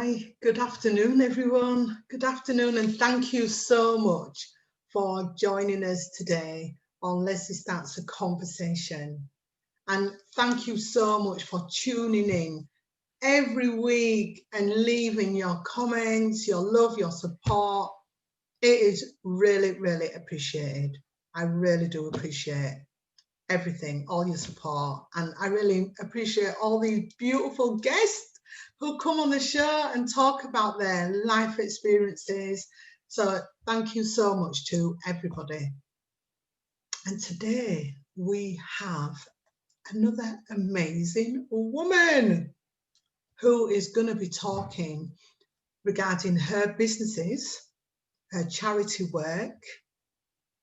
Hi, good afternoon, everyone. Good afternoon, and thank you so much for joining us today on Lesleye Starts a Conversation. And thank you so much for tuning in every week and leaving your comments, your love, your support. It is really, really appreciated. I really do appreciate everything, all your support. And I really appreciate all the beautiful guests who come on the show and talk about their life experiences. So thank you so much to everybody. And today we have another amazing woman who is going to be talking regarding her businesses, her charity work.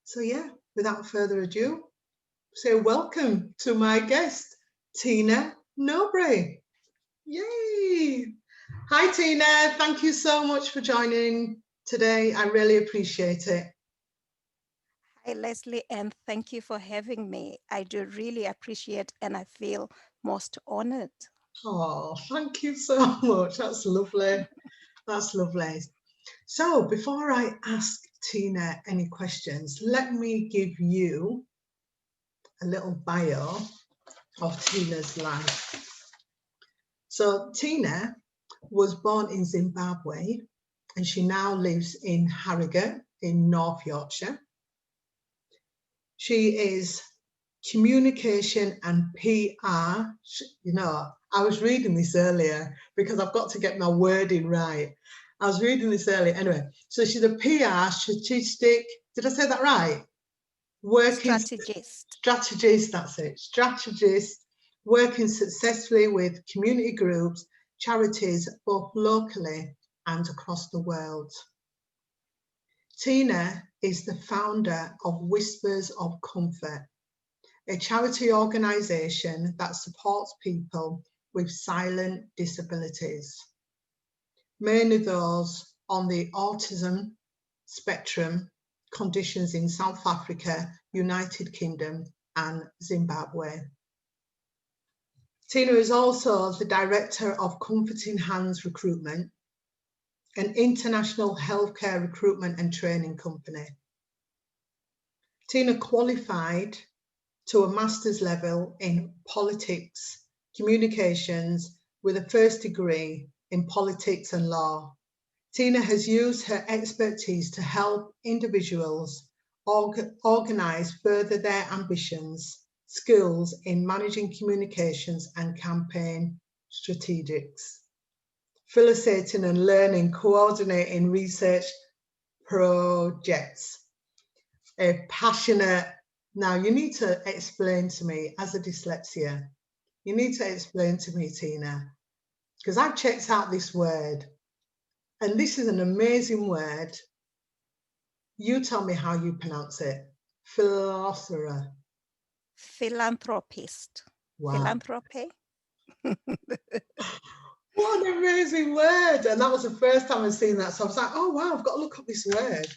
So yeah, without further ado, say welcome to my guest, Tina Norbury. Yay! Hi Tina, thank you so much for joining today. I really appreciate it. Hi Lesleye, and thank you for having me. I do really appreciate and I feel most honored. Oh, thank you so much. That's lovely. That's lovely. So before I ask Tina any questions, let me give you a little bio of Tina's life. So Tina was born in Zimbabwe and she now lives in Harrogate in North Yorkshire. She is communication and PR. You know, I was reading this earlier because I've got to get my wording right. I was reading this earlier. Anyway, so she's a PR strategistic, did I say that right? Strategist, that's it. Strategist, working successfully with community groups, charities, both locally and across the world. Tina is the founder of Whispers of Comfort, a charity organisation that supports people with silent disabilities, mainly those on the Autism Spectrum Conditions in South Africa, United Kingdom and Zimbabwe. Tina is also the director of Comforting Hands Recruitment, an international healthcare recruitment and training company. Tina qualified to a master's level in politics, communications with a first degree in politics and law. Tina has used her expertise to help individuals organise further their ambitions, skills in managing communications and campaign strategics, facilitating and learning, coordinating research projects. A passionate, now you need to explain to me as a dyslexia, you need to explain to me, Tina, because I've checked out this word and this is an amazing word. You tell me how you pronounce it. Philosopher. Philanthropist. Wow. Philanthropy. What an amazing word. And that was the first time I've seen that. So I was like, oh, wow, I've got to look up this word.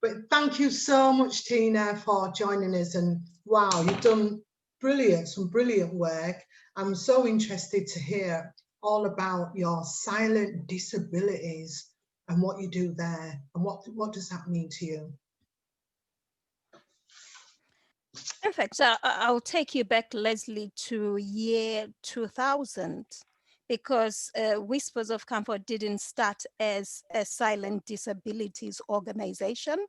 But thank you so much, Tina, for joining us. And wow, you've done brilliant, some brilliant work. I'm so interested to hear all about your silent disabilities and what you do there. And what does that mean to you? In fact, I'll take you back, Lesleye, to year 2000, because Whispers of Comfort didn't start as a silent disabilities organization.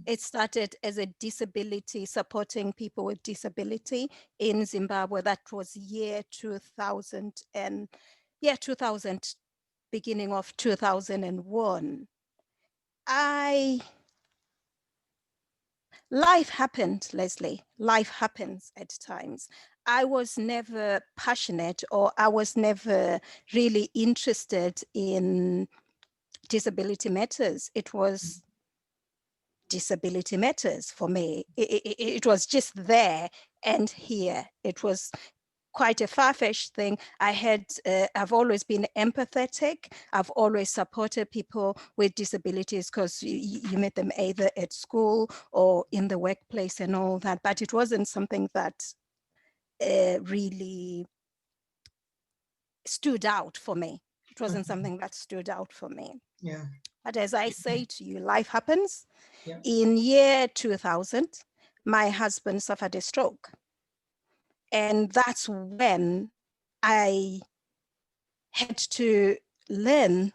It started as a disability, supporting people with disability in Zimbabwe. That was year 2000 and 2000, beginning of 2001. Life happened, Lesleye. Life happens at times. I was never passionate or I was never really interested in disability matters. It was disability matters for me. It was just there and here. It was quite a far-fetched thing. I've always been empathetic. I've always supported people with disabilities because you met them either at school or in the workplace and all that, but it wasn't something that really stood out for me. It wasn't something that stood out for me. Yeah. But as I say to you, life happens. Yeah. In year 2000, my husband suffered a stroke. And that's when I had to learn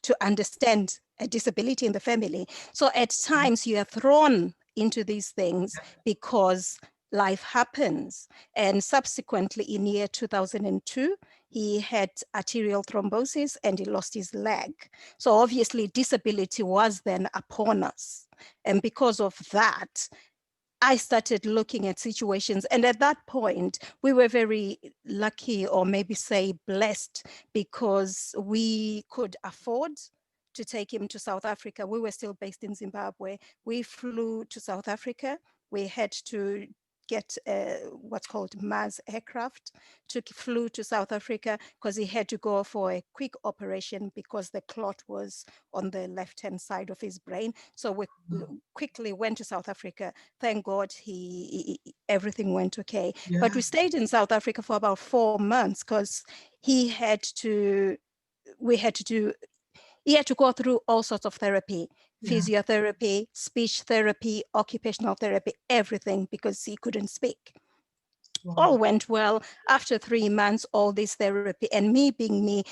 to understand a disability in the family. So at times you are thrown into these things because life happens. And subsequently in year 2002, he had arterial thrombosis and he lost his leg. So obviously disability was then upon us. And because of that, I started looking at situations. And at that point, we were very lucky, or maybe say blessed, because we could afford to take him to South Africa. We were still based in Zimbabwe. We flew to South Africa. We had to get what's called Mars aircraft, flew to South Africa because he had to go for a quick operation because the clot was on the left-hand side of his brain. So we quickly went to South Africa. Thank God everything went okay. Yeah. But we stayed in South Africa for about 4 months because he had to go through all sorts of therapy, physiotherapy, speech therapy, occupational therapy, everything, because he couldn't speak. Wow. All went well. After 3 months, all this therapy, and me being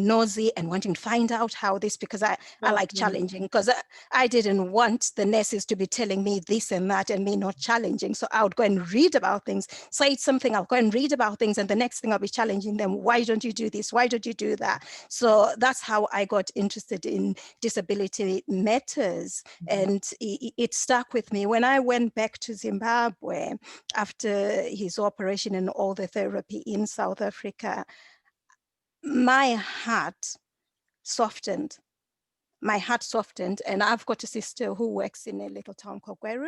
nosy and wanting to find out how this, because I like challenging, because I didn't want the nurses to be telling me this and that and me not challenging. So I would go and read about things, say it's something, I'll go and read about things, and the next thing I'll be challenging them. Why don't you do this? Why don't you do that? So that's how I got interested in disability matters. And it stuck with me. When I went back to Zimbabwe after his operation and all the therapy in South Africa, my heart softened. My heart softened. And I've got a sister who works in a little town called Gweru.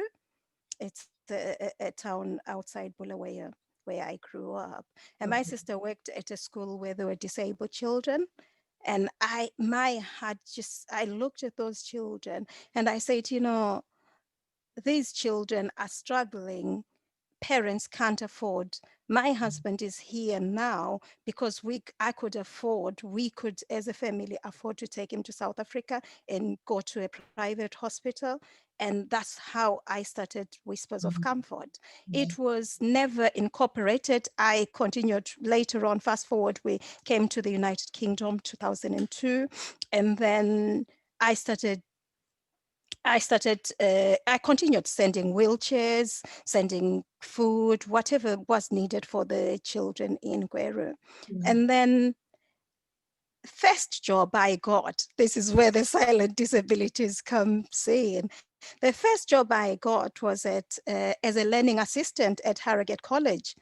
It's a town outside Bulawayo, where I grew up. And my sister worked at a school where there were disabled children. And my heart I looked at those children and I said, you know, these children are struggling. Parents can't afford. My husband is here now because I could afford, we could as a family afford to take him to South Africa and go to a private hospital. And that's how I started Whispers of Comfort. It was never incorporated. I continued later on, fast forward, we came to the United Kingdom 2002. And then I continued sending wheelchairs, sending food, whatever was needed for the children in Gweru. And then first job I got, this is where the silent disabilities comes in. The first job I got was as a learning assistant at Harrogate College.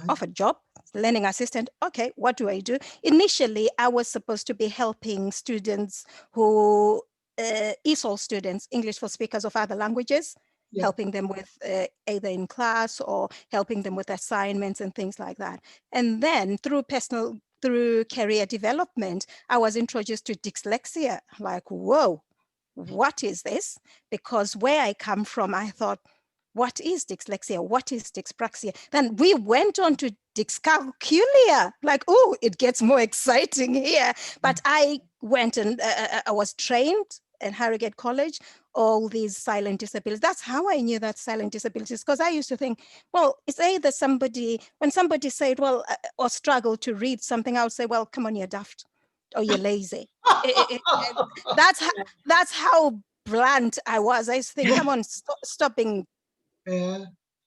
Offered job, learning assistant. Okay, what do I do? Initially, I was supposed to be helping students who ESOL students, English for speakers of other languages, helping them with either in class or helping them with assignments and things like that. And then through career development, I was introduced to dyslexia. Like, whoa, what is this? Because where I come from, I thought, what is dyslexia? What is dyspraxia? Then we went on to dyscalculia. Like, oh, it gets more exciting here. But I went and I was trained at Harrogate College, all these silent disabilities. That's how I knew that silent disabilities, because I used to think, well, it's either when somebody said, well, or struggled to read something, I would say, well, come on, you're daft or you're lazy. That's how blunt I was. I used to think, come on, stop being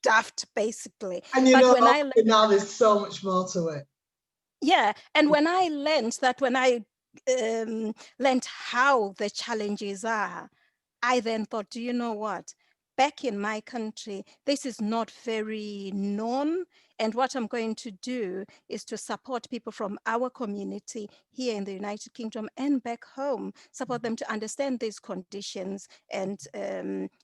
daft, basically. And when I learned, now there's so much more to it. Yeah, and when I learned learned how the challenges are, I then thought, do you know what? Back in my country, this is not very known. And what I'm going to do is to support people from our community here in the United Kingdom and back home, support them to understand these conditions and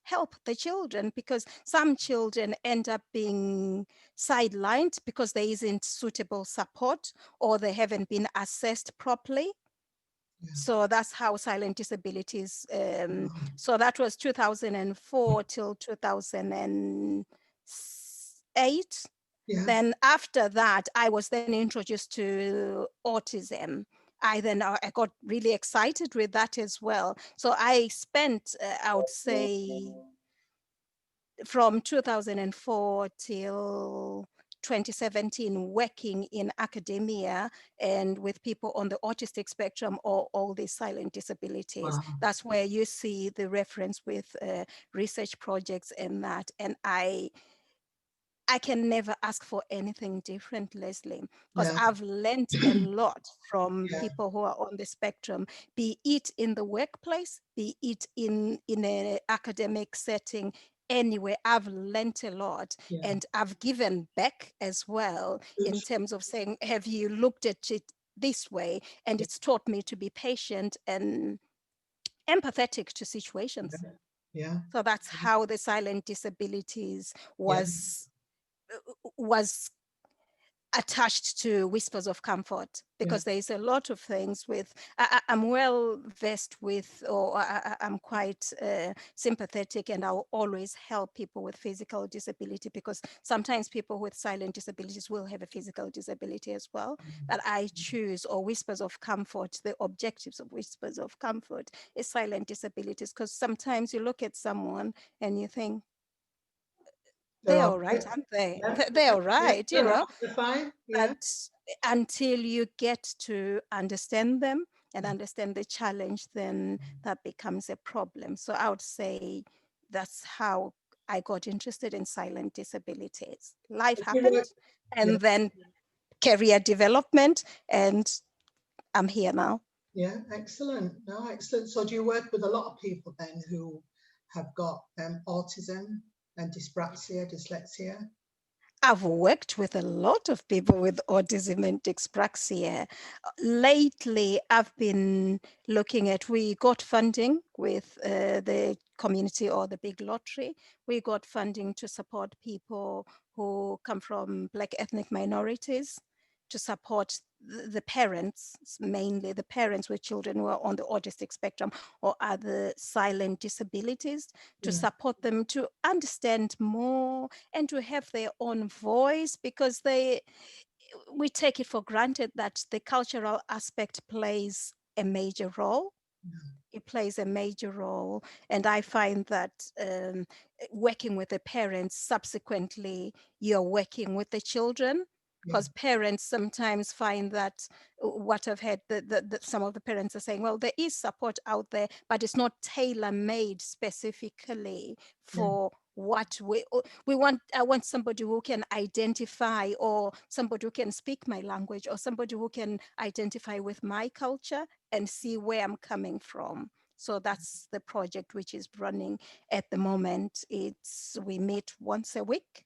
help the children, because some children end up being sidelined because there isn't suitable support or they haven't been assessed properly. So that's how silent disabilities, so that was 2004 till 2008. Then after that, I was then introduced to autism. I got really excited with that as well. So I spent, I would say, from 2004 till 2017 working in academia and with people on the autistic spectrum or all these silent disabilities. Wow. That's where you see the reference with research projects and that. And I can never ask for anything different, Lesleye, because Yeah. I've learned a lot from Yeah. people who are on the spectrum, be it in the workplace, be it in an academic setting. Anyway, I've learned a lot, Yeah. and I've given back as well Good. in terms of saying, have you looked at it this way? And it's taught me to be patient and empathetic to situations. Yeah. So that's how the silent disabilities Yeah. was attached to Whispers of Comfort, Yeah. because there is a lot of things with, I'm well versed with, or I'm quite sympathetic, and I'll always help people with physical disability, because sometimes people with silent disabilities will have a physical disability as well. But I choose, or Whispers of Comfort, the objectives of Whispers of Comfort is silent disabilities, because sometimes you look at someone and you think, They're they're all all right, right. aren't they? Yeah. They're all Yeah. right, you They're know. right. They're fine. Yeah. But until you get to understand them and understand the challenge, then that becomes a problem. So I would say that's how I got interested in silent disabilities. Life If you happened, work- Yeah. and then career development, and I'm here now. Yeah. Excellent. No, excellent. So do you work with a lot of people then who have got autism and dyspraxia, dyslexia? I've worked with a lot of people with autism and dyspraxia. Lately, I've been looking at, we got funding with the community or the big lottery. We got funding to support people who come from Black ethnic minorities, to support the parents, mainly the parents with children who are on the autistic spectrum or other silent disabilities, to Yeah. support them to understand more and to have their own voice, because we take it for granted that the cultural aspect plays a major role. It plays a major role, and I find that working with the parents, subsequently you're working with the children, Yeah. because parents sometimes find that, what I've heard, that some of the parents are saying, well, there is support out there, but it's not tailor-made specifically Yeah. for what we want. I want somebody who can identify, or somebody who can speak my language, or somebody who can identify with my culture and see where I'm coming from. So that's the project which is running at the moment. We meet once a week.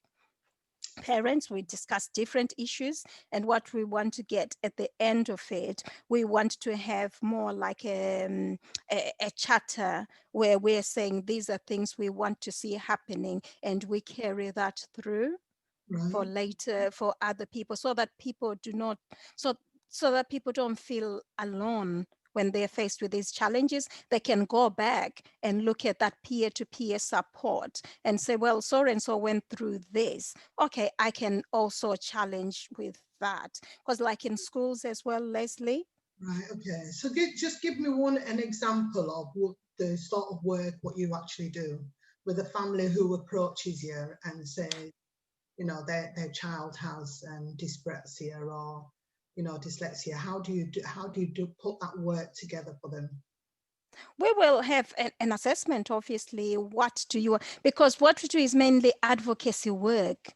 Parents, we discuss different issues, and what we want to get at the end of it, we want to have more like a charter where we're saying these are things we want to see happening, and we carry that through for Right. later, for other people, so that people do not, so that people don't feel alone when they're faced with these challenges. They can go back and look at that peer-to-peer support and say, well, so and so went through this. Okay, I can also challenge with that. Because like in schools as well, Lesleye. Right. Okay. So just give me an example of what the sort of work what you actually do with a family who approaches you and says, you know, their child has dyspraxia or, you know, dyslexia. How do you put that work together for them? We will have an assessment, obviously. What do you, because what we do is mainly advocacy work.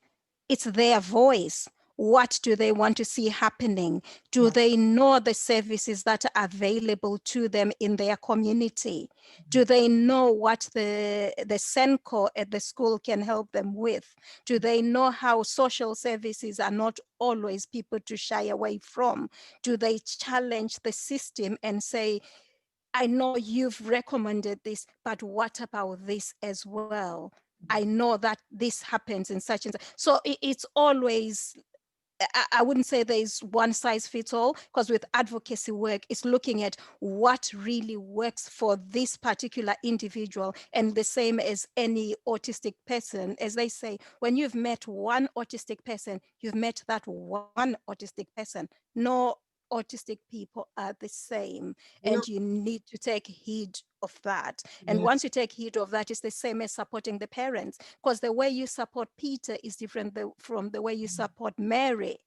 It's their voice. What do they want to see happening? Do they know the services that are available to them in their community? Do they know what the SENCO at the school can help them with? Do they know how social services are not always people to shy away from? Do they challenge the system and say, I know you've recommended this, but what about this as well? I know that this happens in such and such. So it's always, I wouldn't say there's one size fits all, because with advocacy work, it's looking at what really works for this particular individual. And the same as any autistic person, as they say, when you've met one autistic person, you've met that one autistic person. No autistic people are the same, You know, and you need to take heed of that. And yes, once you take heed of that, it's the same as supporting the parents, because the way you support Peter is different from the way you support Mary.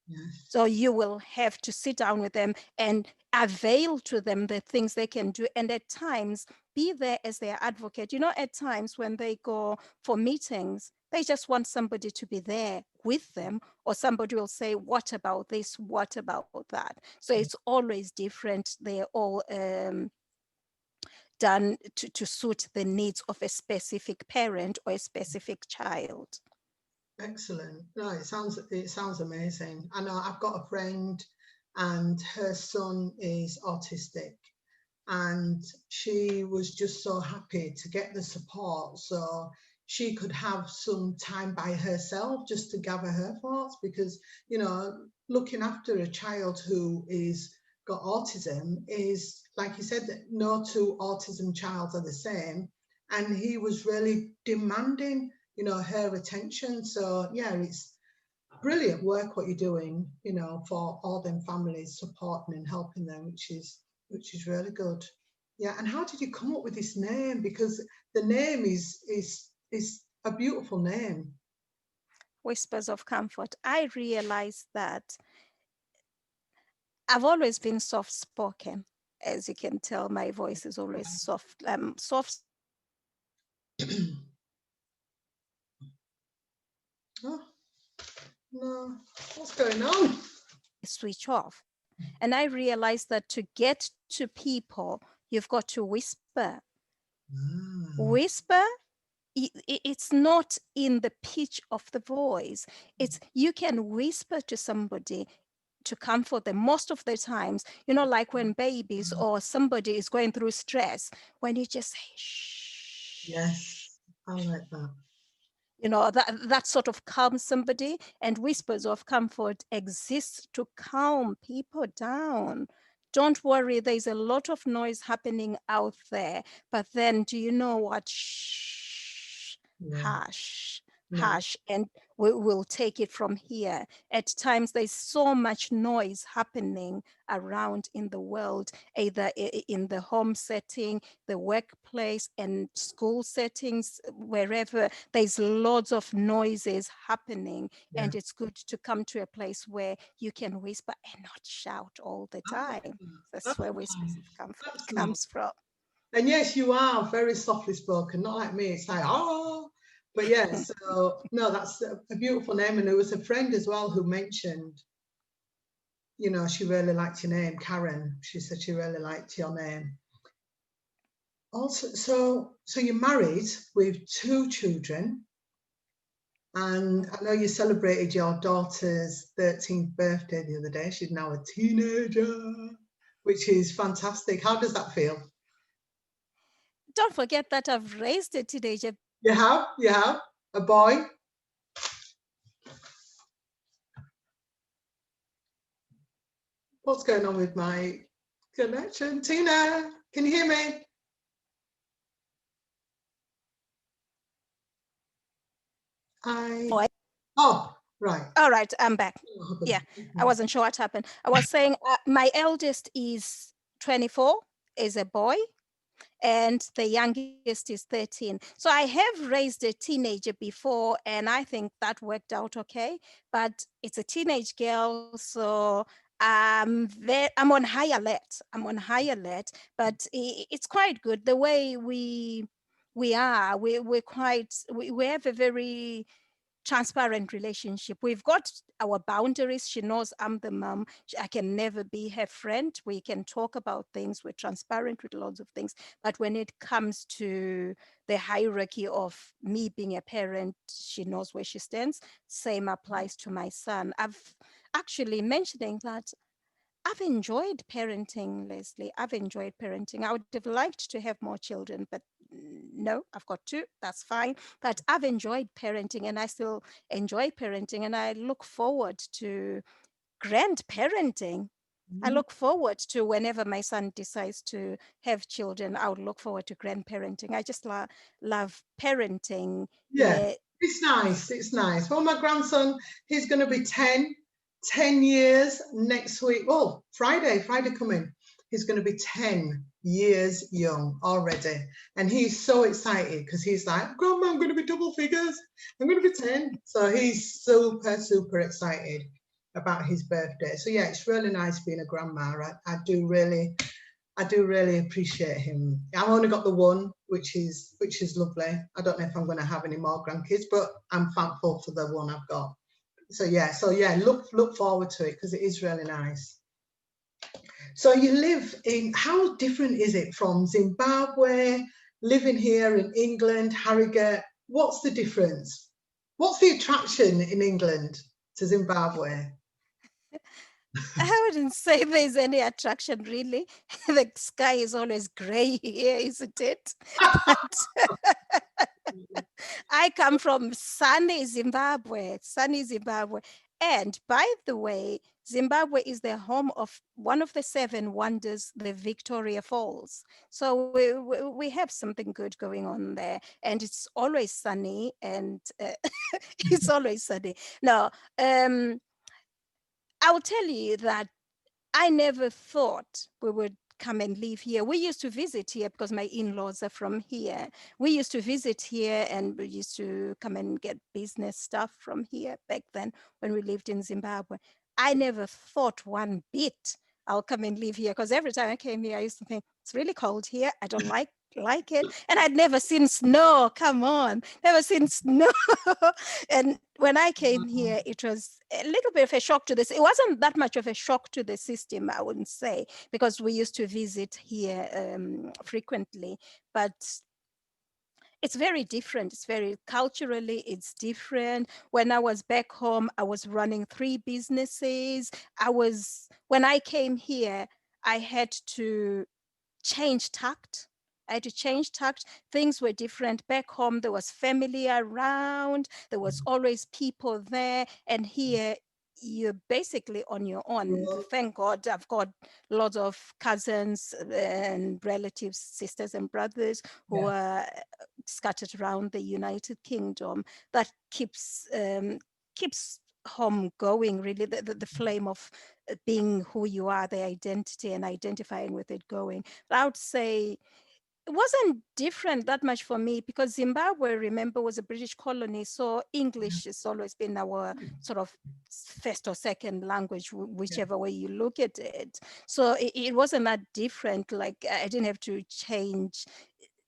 yes, So you will have to sit down with them and avail to them the things they can do. And at times, be there as their advocate. You know, at times when they go for meetings, they just want somebody to be there with them, or somebody will say, what about this? What about that? So it's always different. They're all done to suit the needs of a specific parent or a specific child. excellent. No, it sounds amazing. I know I've got a friend, and her son is autistic, and she was just so happy to get the support so she could have some time by herself just to gather her thoughts, because looking after a child who is got autism is, like you said, that no two autism childs are the same, and he was really demanding her attention. So yeah, it's brilliant work what you're doing, for all them families, supporting and helping them, which is really good. Yeah, and how did you come up with this name? Because the name is a beautiful name. Whispers of Comfort. I realized that I've always been soft spoken. As you can tell, my voice is always soft. Soft. Oh no, what's going on? Switch off. And I realized that to get to people, you've got to whisper. Whisper, it's not in the pitch of the voice. It's you can whisper to somebody to comfort them. Most of the times, like when babies or somebody is going through stress, when you just say, shh. Yes, I like that. That sort of calms somebody, and whispers of comfort exist to calm people down. Don't worry, there's a lot of noise happening out there, but then do you know what? Shh, Yeah, hush, yeah, hush, and we'll take it from here. At times, there's so much noise happening around in the world, either in the home setting, the workplace, and school settings, wherever there's lots of noises happening. yeah. And it's good to come to a place where you can whisper and not shout all the I like time. that. That's That's where Whispers nice. of Comfort That's nice. comes from. And yes, you are very softly spoken, not like me. It's like, oh, but yeah, so no, that's a beautiful name. And there was a friend as well who mentioned, she really liked your name, Karen. She said she really liked your name. Also, so you're married with 2 children, and I know you celebrated your daughter's 13th birthday the other day. She's now a teenager, which is fantastic. How does that feel? Don't forget that I've raised a teenager. You have a boy. What's going on with my connection? Tina, can you hear me? Oh, right. All right, I'm back. Yeah, I wasn't sure what happened. I was saying my eldest is 24, is a boy, and the youngest is 13. So I have raised a teenager before, and I think that worked out okay. But it's a teenage girl, so I'm on high alert. But it's quite good the way we are. We have a very transparent relationship. We've got our boundaries. She knows I'm the mom. I can never be her friend. We can talk about things. We're transparent with lots of things. But when it comes to the hierarchy of me being a parent, she knows where she stands. Same applies to my son. I've actually mentioning that I've enjoyed parenting, Lesleye. I've enjoyed parenting. I would have liked to have more children, but no, I've got 2. That's fine. But I've enjoyed parenting, and I still enjoy parenting, and I look forward to grandparenting. I look forward to whenever my son decides to have children, I would look forward to grandparenting. I just love parenting. Yeah, it's nice. It's nice. Well, my grandson, he's going to be 10 10 years next week. Oh, Friday coming. He's going to be 10 years young already. And he's so excited because he's like, Grandma, I'm going to be double figures. I'm going to be 10. So he's super excited about his birthday. So yeah, it's really nice being a grandma. I do really appreciate him. I've only got the one, which is lovely. I don't know if I'm going to have any more grandkids, but I'm thankful for the one I've got. So yeah, look forward to it because it is really nice. So you live in, how different is it from Zimbabwe, living here in England, Harrogate? What's the difference? What's the attraction in England to Zimbabwe? I wouldn't say there's any attraction really. The sky is always grey here, isn't it? But I come from sunny Zimbabwe. And by the way, Zimbabwe is the home of one of the 7 wonders, the Victoria Falls. So we have something good going on there, and it's always sunny, and it's always sunny. Now, I'll tell you that I never thought we would come and live here. We used to visit here because my in-laws are from here. We used to visit here and we used to come and get business stuff from here back then when we lived in Zimbabwe. I never thought one bit I'll come and live here because every time I came here, I used to think it's really cold here. I don't like it. And I'd never seen snow. Come on, never seen snow. And when I came here, it was a little bit of a shock to this. It wasn't that much of a shock to the system, I wouldn't say, because we used to visit here frequently, but it's very different. It's very culturally, it's different. When I was back home, I was running 3 businesses. When I came here, I had to change tact. Things were different. Back home, there was family around. There was always people there. And here, you're basically on your own. Thank God I've got lots of cousins and relatives, sisters and brothers who are scattered around the United Kingdom. That keeps home going, really, the flame of being who you are, the identity and identifying with it going. But I would say it wasn't different that much for me because Zimbabwe, remember, was a British colony. So English has always been our sort of first or second language, whichever way you look at it. So it wasn't that different. Like I didn't have to change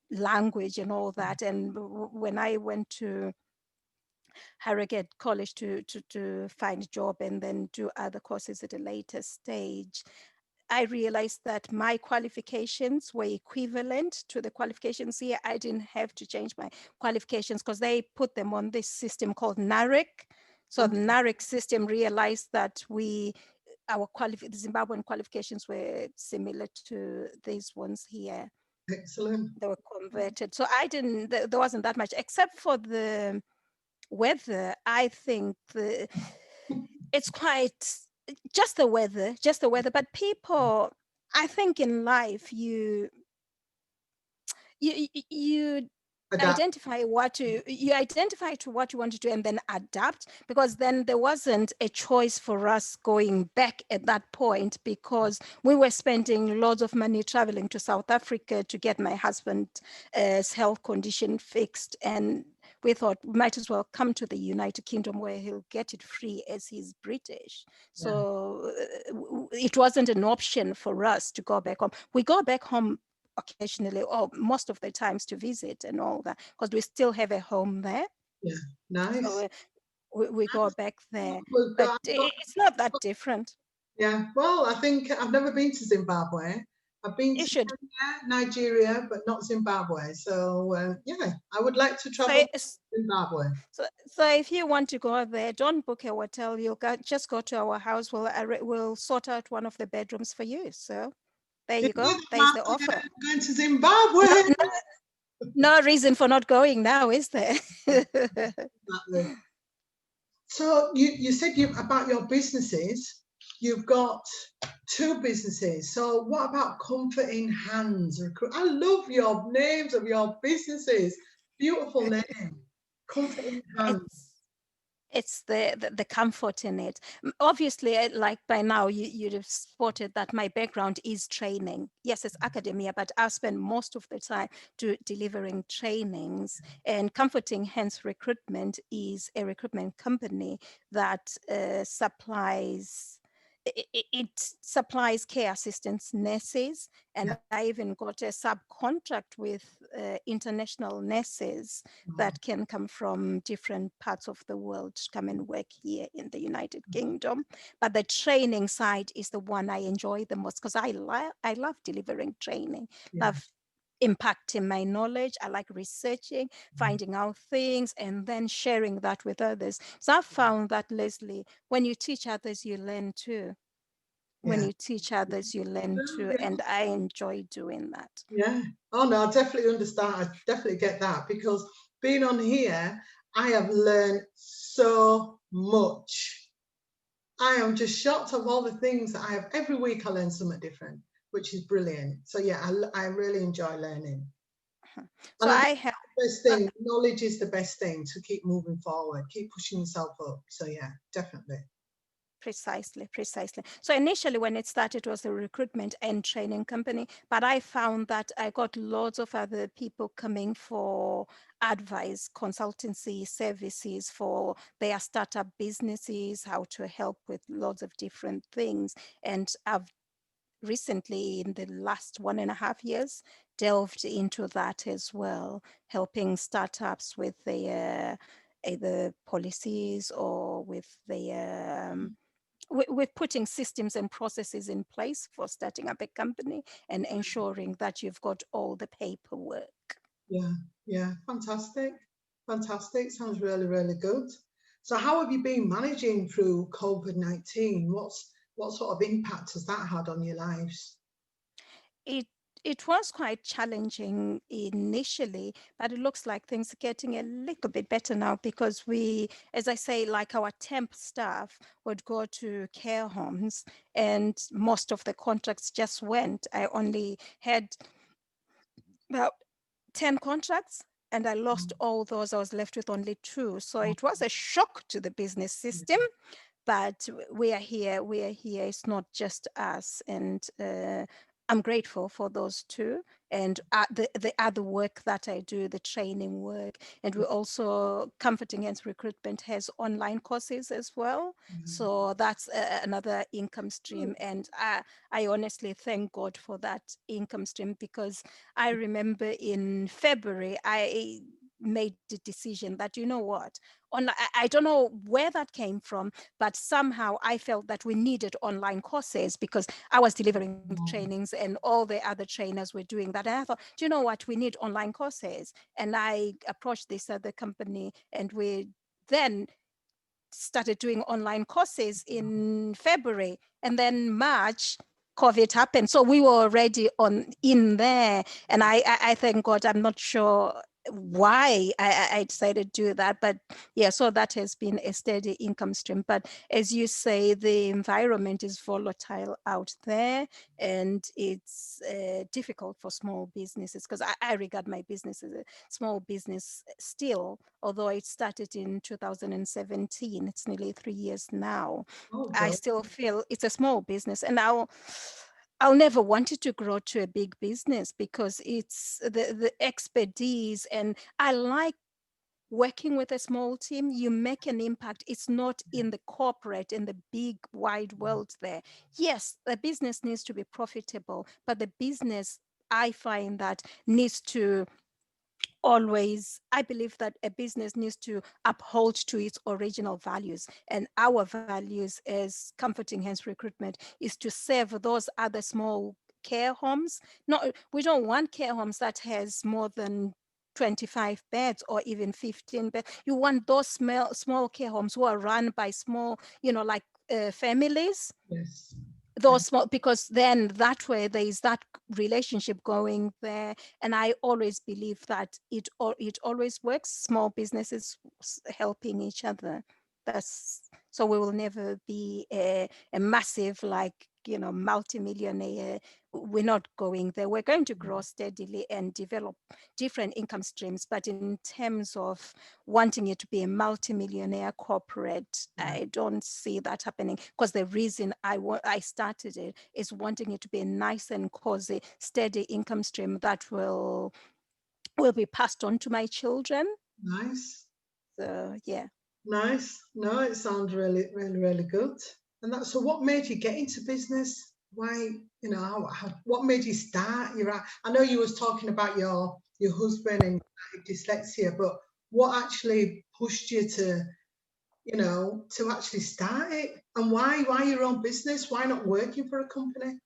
language and all that. And when I went to Harrogate College to find a job and then do other courses at a later stage, I realized that my qualifications were equivalent to the qualifications here. I didn't have to change my qualifications because they put them on this system called NARIC. So the NARIC system realized that the Zimbabwean qualifications were similar to these ones here. Excellent. They were converted. So there wasn't that much, except for the weather. I think it's quite just the weather. But people, I think in life, you identify to what you want to do and then adapt, because then there wasn't a choice for us going back at that point, because we were spending lots of money traveling to South Africa to get my husband's health condition fixed, and we thought we might as well come to the United Kingdom where he'll get it free as he's British. So it wasn't an option for us to go back home. We go back home occasionally, or most of the times, to visit and all that, because we still have a home there. Yeah, nice. So we go back there, but it's not that different. Yeah, well, I think I've never been to Zimbabwe. I've been to Kenya, Nigeria, but not Zimbabwe. So yeah, I would like to travel to Zimbabwe. So if you want to go there, don't book a hotel. You'll just go to our house. We'll sort out one of the bedrooms for you. So there you go. There's the offer. I'm going to Zimbabwe. No reason for not going now, is there? Exactly. So you said about your businesses. You've got 2 businesses. So what about Comfort in Hands? I love your names of your businesses. Beautiful name. Comfort in Hands. It's the comfort in it. Obviously, like by now, you'd have spotted that my background is training. Yes, it's academia, but I spend most of the time delivering trainings. And Comforting Hands Recruitment is a recruitment company that supplies. It supplies care assistants, nurses, and I even got a subcontract with international nurses that can come from different parts of the world to come and work here in the United Kingdom. But the training side is the one I enjoy the most, because I love delivering training, love impacting my knowledge. I like researching, finding out things, and then sharing that with others. So I've found that, Lesleye, when you teach others, you learn too. When you teach others, you learn too. And I enjoy doing that. Yeah. Oh no, I definitely understand. I definitely get that, because being on here, I have learned so much. I am just shocked of all the things that I have. Every week I learn something different, which is brilliant. So yeah, I really enjoy learning. So and I have the best thing, knowledge is the best thing to keep moving forward, keep pushing yourself up. So yeah, definitely. Precisely. So initially when it started, it was a recruitment and training company, but I found that I got lots of other people coming for advice, consultancy services for their startup businesses, how to help with lots of different things. And I've recently, in the last 1.5 years, delved into that as well, helping startups with their either policies or with their we're putting systems and processes in place for starting up a company and ensuring that you've got all the paperwork. Yeah, fantastic. Sounds really, really good. So how have you been managing through COVID-19? What sort of impact has that had on your lives? It was quite challenging initially, but it looks like things are getting a little bit better now, because we, as I say, like our temp staff would go to care homes and most of the contracts just went. I only had about 10 contracts and I lost all those. I was left with only 2. So it was a shock to the business system. But we are here. It's not just us. And I'm grateful for those 2. And the other work that I do, the training work. And we also, Comforting Hands Recruitment has online courses as well. So that's another income stream. And I honestly thank God for that income stream, because I remember in February, I made the decision that, you know what, I don't know where that came from, but somehow I felt that we needed online courses, because I was delivering trainings and all the other trainers were doing that. And I thought, do you know what, we need online courses. And I approached this other company, and we then started doing online courses in February, and then March COVID happened. So we were already in there. And I thank God. I'm not sure why I decided to do that, but yeah, so that has been a steady income stream. But as you say, the environment is volatile out there, and it's difficult for small businesses, because I regard my business as a small business still, although it started in 2017. It's nearly 3 years now. I still feel it's a small business, and I'll never want it to grow to a big business, because it's the expertise, and I like working with a small team. You make an impact. It's not in the corporate, in the big wide world there. Yes, the business needs to be profitable, but the business, I find, that needs to always, I believe that a business needs to uphold to its original values. And our values as Comforting Hands Recruitment is to serve those other small care homes. No, we don't want care homes that has more than 25 beds or even 15 beds. You want those small care homes who are run by small, like families. Yes. Those small, because then that way there is that relationship going there. And I always believe that it always works, small businesses helping each other. That's so we will never be a massive like multimillionaire. We're not going there. We're going to grow steadily and develop different income streams. But in terms of wanting it to be a multimillionaire corporate, I don't see that happening, because the reason I started it is wanting it to be a nice and cozy, steady income stream that will be passed on to my children. Nice. So yeah. Nice. No, it sounds really, really, really good. And so what made you get into business? Why, what made you start? I know you was talking about your husband and dyslexia, but what actually pushed you to actually start it? And why your own business? Why not working for a company?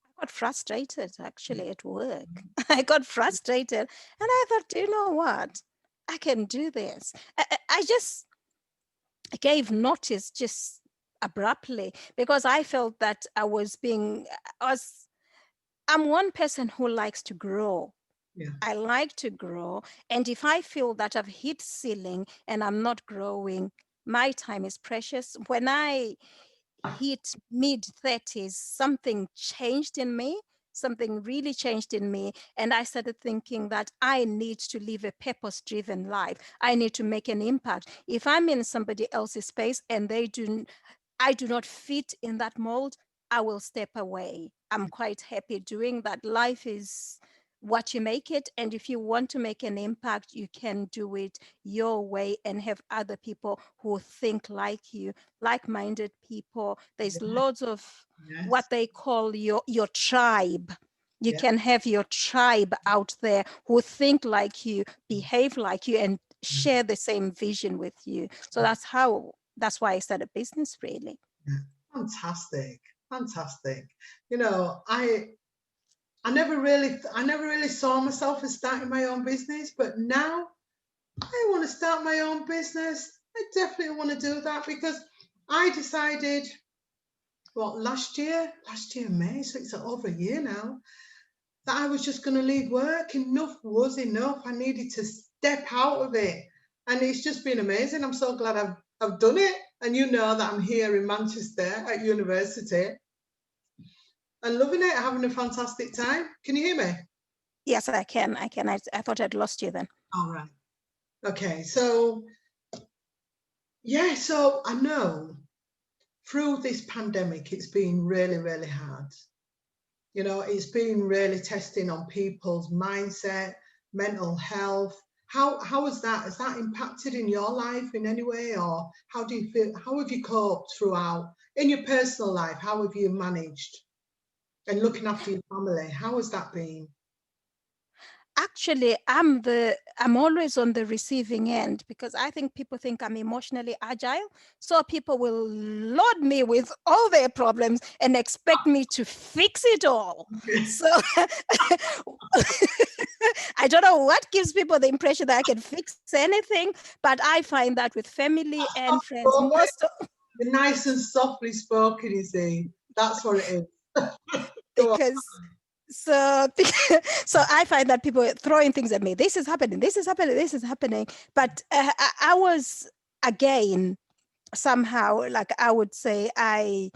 I got frustrated actually at work. I got frustrated and I thought, do you know what? I can do this. I just gave notice just abruptly, because I felt that I'm one person who likes to grow. Yeah. I like to grow. And if I feel that I've hit ceiling and I'm not growing, my time is precious. When I hit mid-30s, something changed in me. Something really changed in me. And I started thinking that I need to live a purpose-driven life. I need to make an impact. If I'm in somebody else's space and I do not fit in that mold, I will step away. I'm quite happy doing that. Life is what you make it. And if you want to make an impact, you can do it your way and have other people who think like you, like-minded people. There's loads of what they call your tribe. You can have your tribe out there who think like you, behave like you, and share the same vision with you. So that's why I started business, really. Fantastic. I never really saw myself as starting my own business, but now I want to start my own business. I definitely want to do that, because I decided, last year May, so it's over a year now, that I was just going to leave work. Enough was enough. I needed to step out of it, and it's just been amazing. I'm so glad I've done it. And that I'm here in Manchester at university and loving it, having a fantastic time. Can you hear me? Yes, I can. I thought I'd lost you then. All right. Okay. So I know through this pandemic, it's been really, really hard. It's been really testing on people's mindset, mental health. How has that impacted in your life in any way, or how do you feel? How have you coped throughout in your personal life? How have you managed and looking after your family? How has that been? Actually, I'm always on the receiving end, because I think people think I'm emotionally agile. So people will load me with all their problems and expect me to fix it all. So I don't know what gives people the impression that I can fix anything, but I find that with family and friends, You're nice and softly spoken, you see. That's what it is. because so I find that people are throwing things at me. This is happening. But I was, again, somehow, like, I would say, I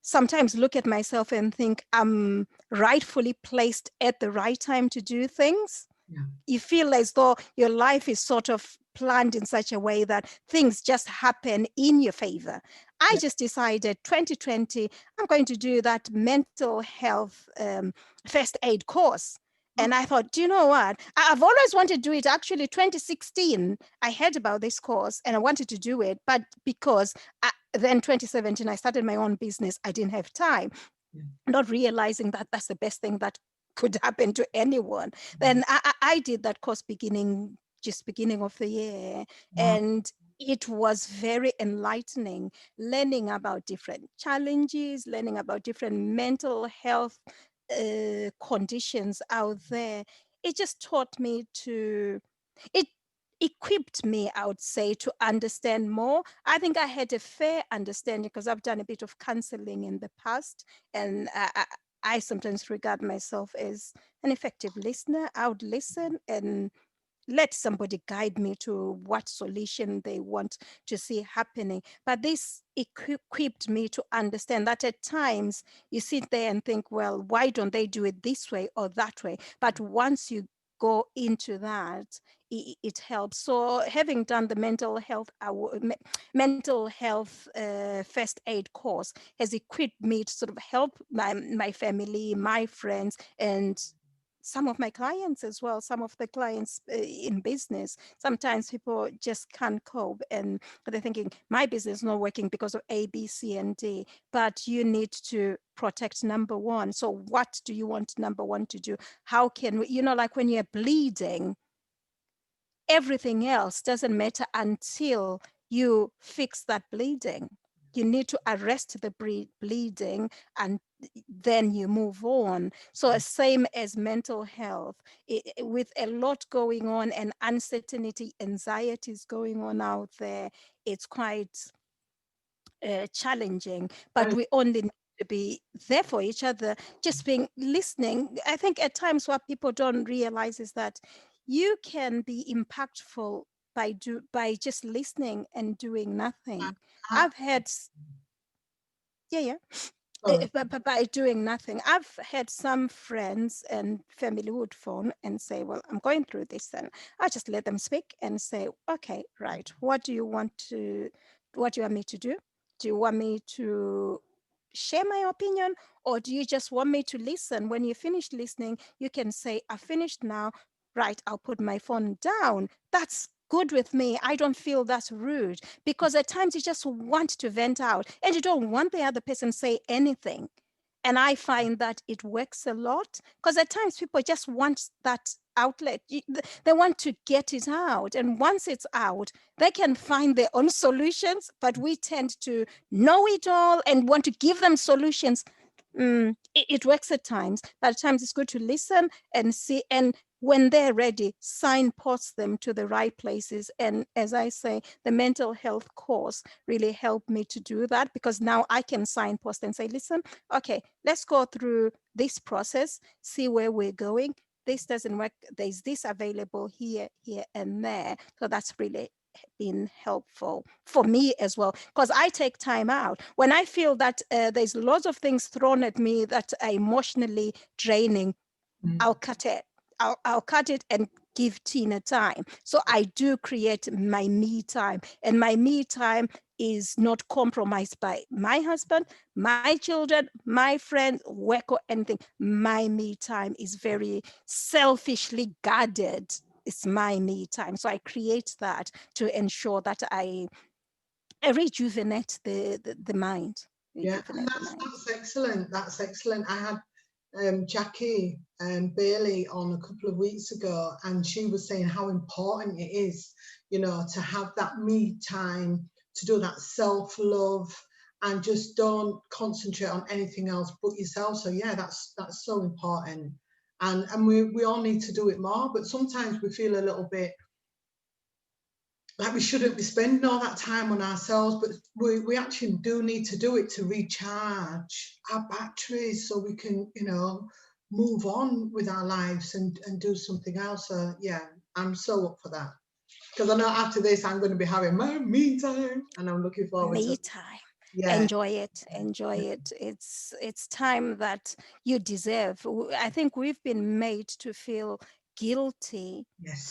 sometimes look at myself and think I'm rightfully placed at the right time to do things. Yeah. You feel as though your life is sort of planned in such a way that things just happen in your favor. I just decided 2020, I'm going to do that mental health first aid course. And I thought, do you know what? I've always wanted to do it. Actually, 2016, I heard about this course and I wanted to do it. But because then 2017, I started my own business, I didn't have time. Not realizing that that's the best thing that could happen to anyone. Then I did that course beginning of the year. And it was very enlightening, learning about different challenges, learning about different mental health conditions out there. It just taught me it equipped me, I would say, to understand more. I think I had a fair understanding because I've done a bit of counseling in the past, and I sometimes regard myself as an effective listener. I would listen and let somebody guide me to what solution they want to see happening. But this equipped me to understand that at times you sit there and think, well, why don't they do it this way or that way? But once you go into that, it helps. So having done the mental health first aid course has equipped me to sort of help my family, my friends, and some of my clients as well, some of the clients in business. Sometimes people just can't cope and they're thinking, my business is not working because of A, B, C, and D, but you need to protect number one. So what do you want number one to do? How can we, you know, like when you're bleeding, everything else doesn't matter until you fix that bleeding. You need to arrest the bleeding and then you move on. So same as mental health, with a lot going on and uncertainty, anxieties going on out there, it's quite challenging, but we only need to be there for each other, just being listening. I think at times what people don't realize is that you can be impactful by just listening and doing nothing. I've had but by doing nothing, I've had some friends and family who would phone and say, well, I'm going through this, and I just let them speak and say, okay, right, what do you want me to do? Do you want me to share my opinion, or do you just want me to listen? When you finish listening, you can say, I finished now, right, I'll put my phone down. That's good with me. I don't feel that's rude, because at times you just want to vent out and you don't want the other person to say anything. And I find that it works a lot, because at times people just want that outlet. They want to get it out. And once it's out, they can find their own solutions, but we tend to know it all and want to give them solutions. It works at times, but at times it's good to listen and see, and when they're ready, signpost them to the right places. And as I say, the mental health course really helped me to do that, because now I can signpost and say, listen, okay, let's go through this process, see where we're going. This doesn't work. There's this available here, here, and there. So that's really been helpful for me as well, because I take time out when I feel that there's lots of things thrown at me that are emotionally draining. I'll cut it. I'll cut it and give Tina time. So I do create my me time, and my me time is not compromised by my husband, my children, my friends, work, or anything. My me time is very selfishly guarded. It's my me time. So I create that to ensure that I rejuvenate the mind. Yeah, and that's excellent. That's excellent. I had Jackie Bailey on a couple of weeks ago, and she was saying how important it is, you know, to have that me time, to do that self-love, and just don't concentrate on anything else but yourself. So yeah, that's so important, and we all need to do it more. But sometimes we feel a little bit like we shouldn't be spending all that time on ourselves, but we actually do need to do it to recharge our batteries so we can, you know, move on with our lives and do something else. So yeah, I'm so up for that, because I know after this I'm going to be having my me time, and I'm looking forward to it. time. Yeah. Enjoy it. It's time that you deserve. I think we've been made to feel guilty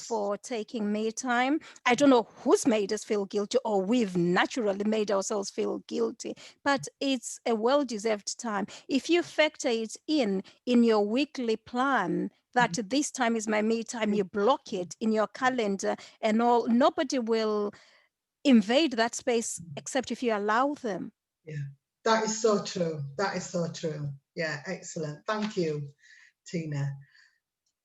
for taking me time. I don't know who's made us feel guilty, or we've naturally made ourselves feel guilty, but it's a well-deserved time. If you factor it in your weekly plan, that this time is my me time, you block it in your calendar and all, nobody will invade that space except if you allow them. Yeah, that is so true. That is so true. Yeah, excellent. Thank you, Tina.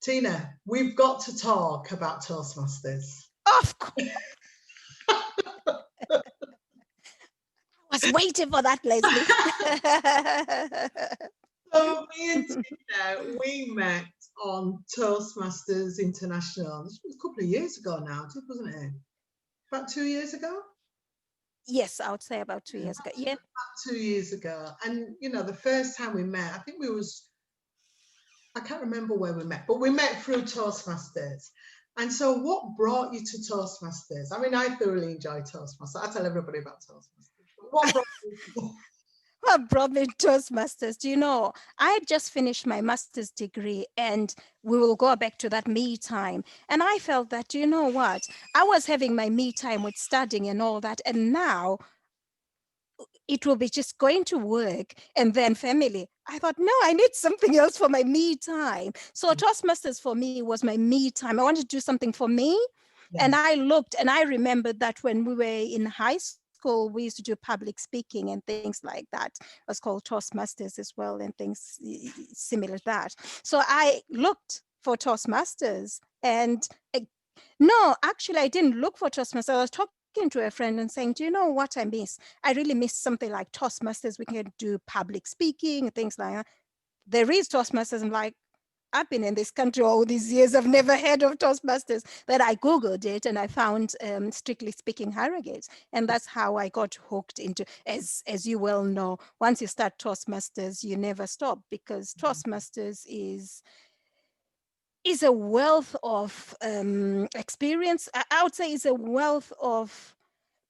Tina, we've got to talk about Toastmasters. Of course. I was waiting for that, Lesleye. So me and Tina, we met on Toastmasters International. This was a couple of years ago now, wasn't it? About 2 years ago? Yes, I would say about 2 years ago. Yeah. About 2 years ago. And, you know, the first time we met, I think I can't remember where we met, but we met through Toastmasters. And so what brought you to Toastmasters? I mean, I thoroughly enjoy Toastmasters. I tell everybody about Toastmasters. But what brought you? What brought me to Toastmasters? Do you know, I just finished my master's degree, and we will go back to that me time. And I felt that, do you know what? I was having my me time with studying and all that. And now it will be just going to work and then family. I thought, no, I need something else for my me time. So Toastmasters for me was my me time. I wanted to do something for me. Yeah. And I looked and I remembered that when we were in high school, we used to do public speaking and things like that. It was called Toastmasters as well and things similar to that. So I looked for Toastmasters and no, actually, I didn't look for Toastmasters. I was talking to a friend and saying, do you know what I miss? I really miss something like Toastmasters. We can do public speaking and things like that. There is Toastmasters. I'm like, I've been in this country all these years. I've never heard of Toastmasters. Then I Googled it and I found Strictly Speaking Harrogate. And that's how I got hooked into, as you well know, once you start Toastmasters, you never stop, because Toastmasters is a wealth of experience. I would say is a wealth of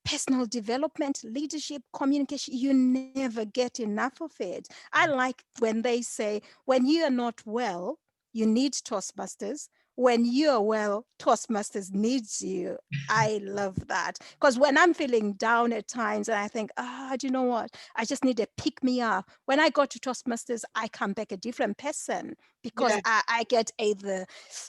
personal development, leadership, communication. You never get enough of it. I like when they say, when you are not well, you need Toastmasters. When you're well, Toastmasters needs you. I love that. Because when I'm feeling down at times and I think, do you know what? I just need a pick me up. When I go to Toastmasters, I come back a different person, because Yeah. I get either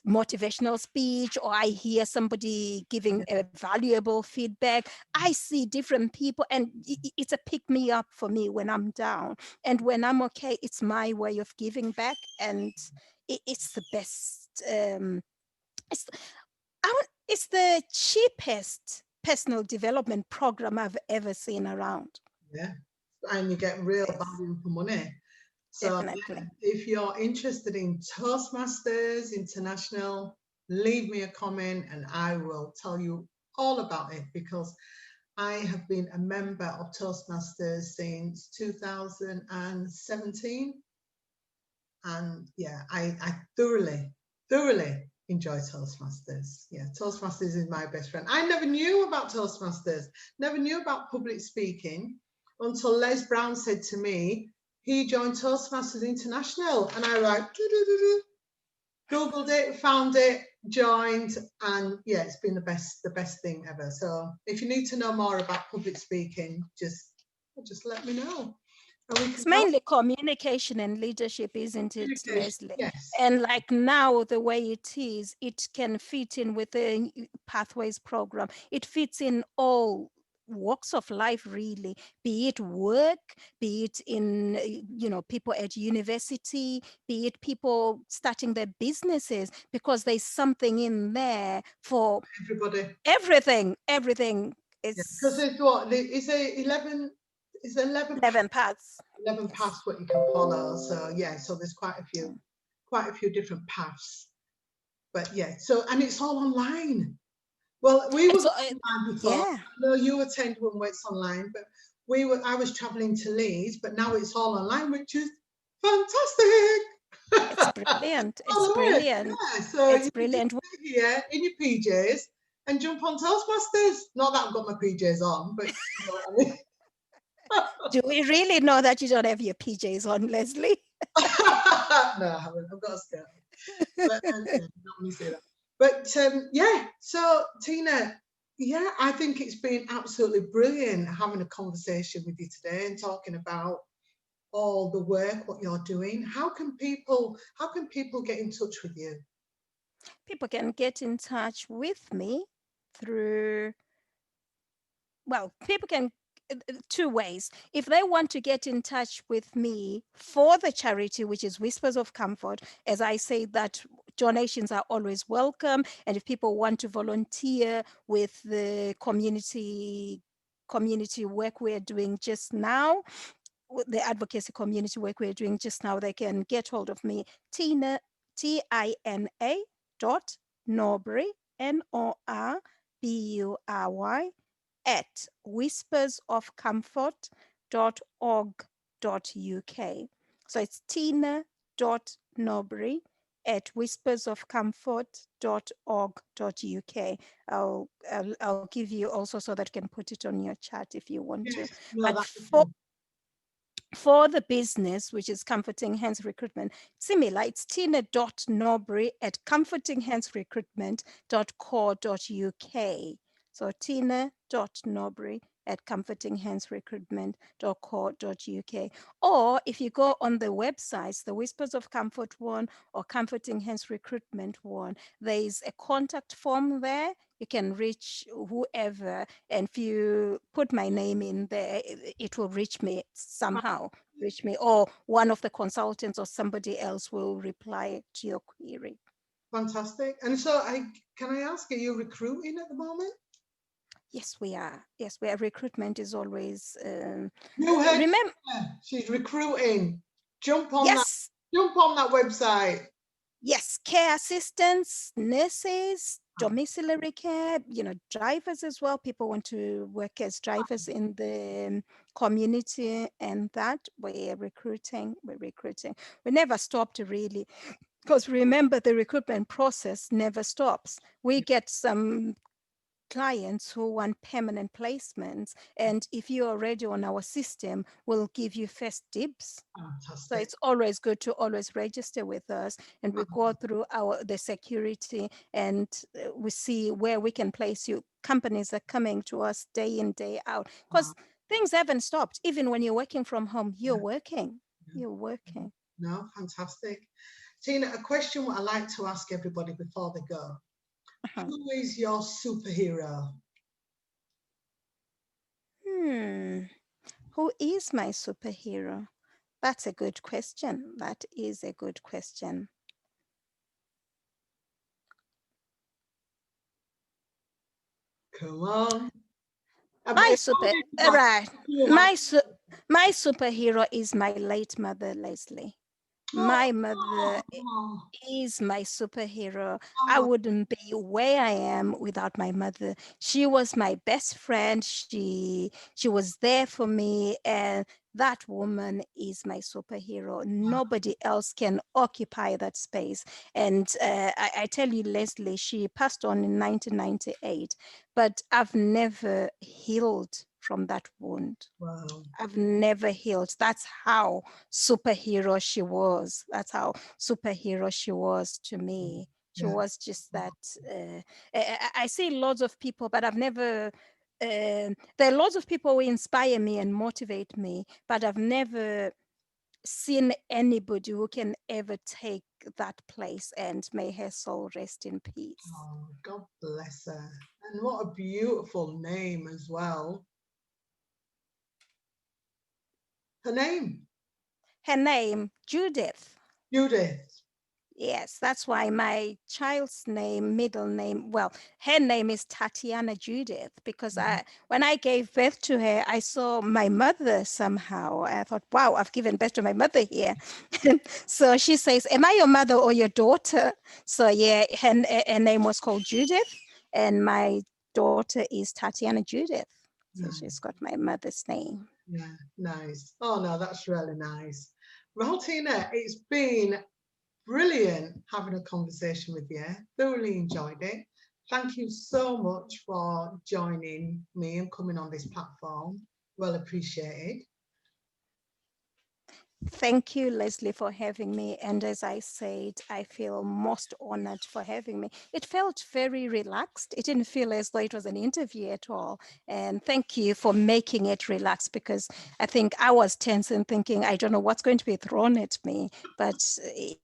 motivational speech or I hear somebody giving a valuable feedback. I see different people, and it's a pick me up for me when I'm down. And when I'm okay, it's my way of giving back, and it's the best. It's the cheapest personal development program I've ever seen around. Yeah. And you get real Yes, value for money. So definitely. yeah, if you're interested in Toastmasters International, leave me a comment and I will tell you all about it, because I have been a member of Toastmasters since 2017. And yeah, I thoroughly enjoy Toastmasters. Yeah, Toastmasters is my best friend. I never knew about Toastmasters, never knew about public speaking until Les Brown said to me he joined Toastmasters International, and I like Googled it, found it, joined, and yeah, it's been the best thing ever. So if you need to know more about public speaking, just let me know. And we can It's mainly communication and leadership, isn't it, communication. Lesleye? Yes. And like now, the way it is, it can fit in with the Pathways program. It fits in all walks of life, really, be it work, be it in, people at university, be it people starting their businesses, because there's something in there for Everybody. everything. Yeah. Because Is there's what? Is there 11? Is there 11? 11 paths. 11 Yes. paths what you can follow. So yeah, so there's quite a few different paths. But yeah, so and it's all online. Well, we were online before. Yeah. I know you attend one where it's online, but I was traveling to Leeds, but now it's all online, which is fantastic. It's brilliant. I It's love it. brilliant. Yeah, so It's you can just brilliant. sit here in your PJs and jump on Toastmasters. Not that I've got my PJs on, but you know what I mean. Do we really know that you don't have your PJs on, Lesleye? No, I haven't. I've got a skirt. But yeah, not when you say that. But yeah, so Tina, yeah, I think it's been absolutely brilliant having a conversation with you today and talking about all the work, what you're doing. How can people get in touch with you? People can get in touch with me through, people can two ways. If they want to get in touch with me for the charity, which is Whispers of Comfort, as I say, that donations are always welcome. And if people want to volunteer with the community work we're doing just now, the advocacy community work we're doing just now, they can get hold of me, Tina, Tina dot Norbury, Norbury, at whispersofcomfort.org.uk. So it's Tina.Norbury at whispersofcomfort.org.uk. I'll give you also so that you can put it on your chat if you want to. Yes, no, But that's for the business, which is Comforting Hands Recruitment, similar, it's tina.norbury at comfortinghandsrecruitment.co.uk. So tina.norbury at comfortinghandsrecruitment.co.uk. Or if you go on the websites, the Whispers of Comfort one or Comforting Hands Recruitment one, there is a contact form there. You can reach whoever, and if you put my name in there, it will reach me somehow, or one of the consultants or somebody else will reply to your query. fantastic. And so can I ask, are you recruiting at the moment? Yes, we are. Yes, we are. Recruitment is always. You heard Remember, she's recruiting. Jump on yes, that website. yes, care assistants, nurses, domiciliary care, drivers as well. People want to work as drivers in the community, and that we're recruiting. We never stopped really, because remember, the recruitment process never stops. We get some clients who want permanent placements, and if you're already on our system, we'll give you first dibs. Fantastic. So it's always good to always register with us, and we go through the security, and we see where we can place you. Companies are coming to us day in, day out, because things haven't stopped. Even when you're working from home, you're working. You're working. No, fantastic. Tina, a question I like to ask everybody before they go. Who is your superhero? Who is my superhero? That's a good question. That is a good question. Come on. My superhero is my late mother, Lesleye. My mother is my superhero. I wouldn't be where I am without my mother. She was my best friend. She was there for me, and that woman is my superhero. Nobody else can occupy that space. And I tell you, Lesleye, she passed on in 1998, but I've never healed from that wound. Wow. I've never healed. That's how superhero she was. That's how superhero she was to me. She was just that. I see lots of people, but I've never. There are lots of people who inspire me and motivate me, but I've never seen anybody who can ever take that place, and may her soul rest in peace. Oh, God bless her. And what a beautiful name as well. Her name? Her name, Judith. Judith. Yes, that's why my child's name, middle name, well, her name is Tatiana Judith, because when I gave birth to her, I saw my mother somehow. I thought, wow, I've given birth to my mother here. So she says, am I your mother or your daughter? So yeah, her name was called Judith, and my daughter is Tatiana Judith. So she's got my mother's name. Yeah, nice. Oh no, that's really nice. Well, Tina, it's been brilliant having a conversation with you. Thoroughly enjoyed it. Thank you so much for joining me and coming on this platform. Well appreciated. Thank you, Lesleye, for having me. And as I said, I feel most honored for having me. It felt very relaxed. It didn't feel as though it was an interview at all. And thank you for making it relaxed, because I think I was tense and thinking, I don't know what's going to be thrown at me. But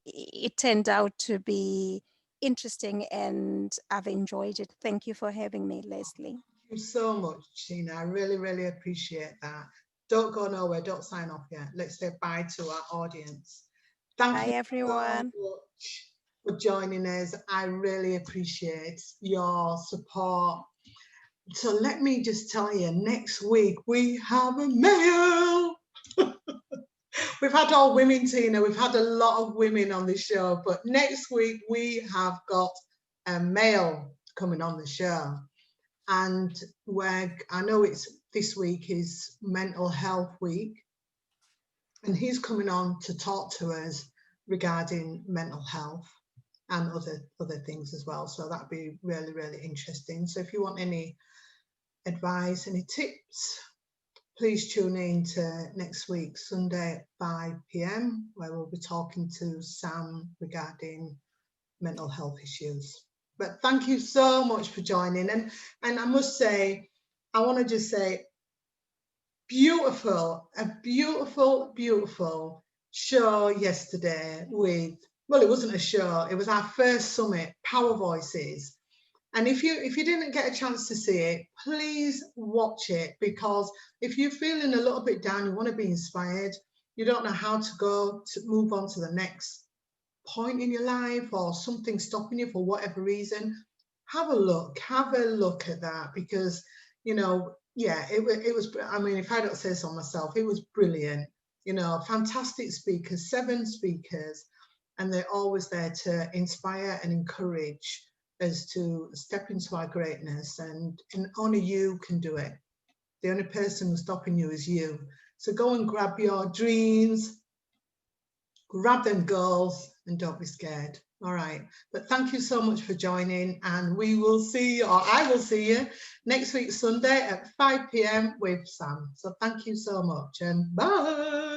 it turned out to be interesting, and I've enjoyed it. Thank you for having me, Lesleye. Thank you so much, Tina. I really, really appreciate that. Don't go nowhere. Don't sign off yet. Let's say bye to our audience. Thank you everyone. so much for joining us. I really appreciate your support. So let me just tell you, next week we have a male. We've had all women, Tina. We've had a lot of women on the show, but next week we have got a male coming on the show. And I know this week is Mental Health Week, and he's coming on to talk to us regarding mental health. and other things as well. So that'd be really, really interesting. So if you want any advice, any tips, please tune in to next week, Sunday at 5 p.m, where we'll be talking to Sam regarding mental health issues. But thank you so much for joining. And I must say, I want to just say, a beautiful show yesterday with, well, it wasn't a show, it was our first summit, Power Voices. And if you didn't get a chance to see it, please watch it, because if you're feeling a little bit down, you want to be inspired, you don't know how to move on to the next point in your life, or something stopping you for whatever reason, have a look at that, because, you know, yeah, it was, I mean, if I don't say so myself, it was brilliant. You know, fantastic speakers, 7 speakers, and they're always there to inspire and encourage us to step into our greatness, and only you can do it. The only person who's stopping you is you. So go and grab your dreams, grab them goals, and don't be scared. All right, but thank you so much for joining, and we will see you, or I will see you next week Sunday at 5 p.m. with Sam. So thank you so much, and bye.